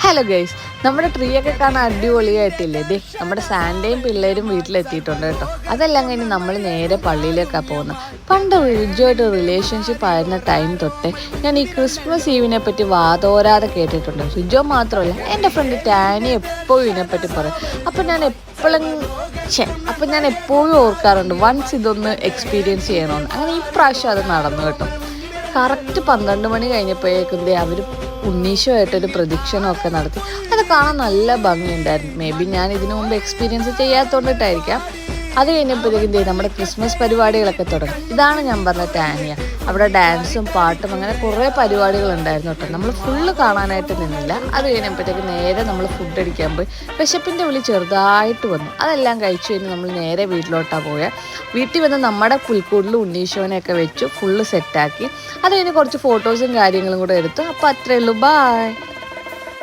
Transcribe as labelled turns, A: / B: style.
A: Hello guys, നമ്മുടെ tree ഒക്കെ കാണാൻ അടിപൊളിയായിട്ടില്ലേ? ദേ നമ്മുടെ സാൻഡയും പിള്ളേരും വീട്ടിലെത്തിയിട്ടുണ്ട് കേട്ടോ. അതെല്ലാം കഴിഞ്ഞ് നമ്മൾ നേരെ പള്ളിയിലേക്കാണ് പോകുന്നത്. പണ്ട് റിജുവായിട്ട് റിലേഷൻഷിപ്പ് ആയിരുന്ന ടൈം തൊട്ടേ ഞാൻ ഈ ക്രിസ്മസ് ഈവിനെ പറ്റി വാതോരാതെ കേട്ടിട്ടുണ്ട്. റിജോ മാത്രമല്ല, എൻ്റെ ഫ്രണ്ട് ടാനി എപ്പോഴും ഇതിനെപ്പറ്റി പറയും. അപ്പം ഞാൻ എപ്പോഴും ഓർക്കാറുണ്ട് വൺസ് ഇതൊന്ന് എക്സ്പീരിയൻസ് ചെയ്യണമെന്ന്. അങ്ങനെ ഈ പ്രാവശ്യം അത് നടന്നു കേട്ടോ. കറക്റ്റ് 12 മണി കഴിഞ്ഞപ്പോഴേക്കും അവർ ഉണ്ണീശുമായിട്ടൊരു പ്രദക്ഷിണമൊക്കെ നടത്തി. അത് കാണാൻ നല്ല ഭംഗിയുണ്ടായിരുന്നു. മേ ബി ഞാൻ ഇതിനു മുമ്പ് എക്സ്പീരിയൻസ് ചെയ്യാത്തതുകൊണ്ടിട്ടായിരിക്കാം. അത് കഴിഞ്ഞപ്പോഴത്തേക്കും നമ്മുടെ ക്രിസ്മസ് പരിപാടികളൊക്കെ തുടങ്ങി. ഇതാണ് ഞാൻ പറഞ്ഞ ടാനിയ. അവിടെ ഡാൻസും പാട്ടും അങ്ങനെ കുറേ പരിപാടികളുണ്ടായിരുന്നു കേട്ടോ. നമ്മൾ ഫുള്ള് കാണാനായിട്ട് നിന്നില്ല. അത് കഴിഞ്ഞപ്പോഴത്തേക്കും നേരെ നമ്മൾ ഫുഡ് അടിക്കാൻ പോയി. വിശപ്പിൻ്റെ വിളി ചെറുതായിട്ട് വന്നു. അതെല്ലാം കഴിച്ചു കഴിഞ്ഞ് നമ്മൾ നേരെ വീട്ടിലോട്ടാണ് പോയത്. വീട്ടിൽ വന്ന് നമ്മുടെ പുൽക്കൂടിൽ ഉണ്ണീശോനെയൊക്കെ വെച്ചു ഫുള്ള് സെറ്റാക്കി. അത് കഴിഞ്ഞ് കുറച്ച് ഫോട്ടോസും കാര്യങ്ങളും കൂടെ എടുത്തു. അപ്പോൾ അത്രയേ ഉള്ളൂ. ബായ്.